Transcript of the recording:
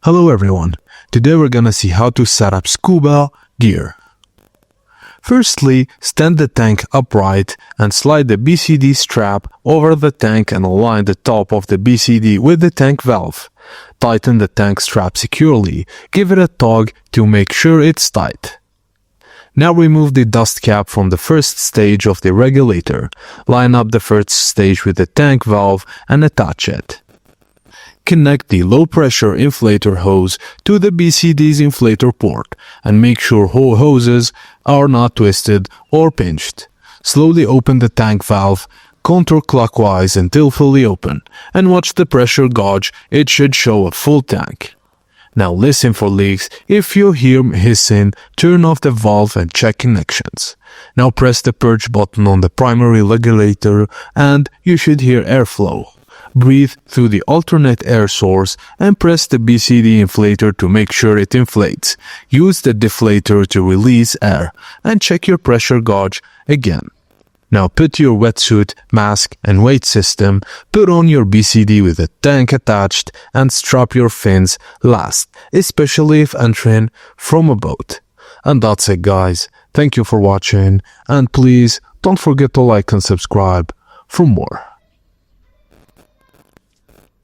Hello everyone, today we're gonna see how to set up scuba gear. Firstly, stand the tank upright and slide the BCD strap over the tank and align the top of the BCD with the tank valve. Tighten the tank strap securely, give it a tug to make sure it's tight. Now remove the dust cap from the first stage of the regulator. Line up the first stage with the tank valve and attach it. Connect the low-pressure inflator hose to the BCD's inflator port and make sure all hoses are not twisted or pinched. Slowly open the tank valve counterclockwise until fully open and watch the pressure gauge. It should show a full tank. Now listen for leaks. If you hear hissing, turn off the valve and check connections. Now press the purge button on the primary regulator and you should hear airflow. Breathe through the alternate air source and press the BCD inflator to make sure it inflates. Use the deflator to release air and check your pressure gauge again. Now put your wetsuit, mask and weight system, put on your BCD with the tank attached and strap your fins last, especially if entering from a boat. And that's it guys, thank you for watching and please don't forget to like and subscribe for more.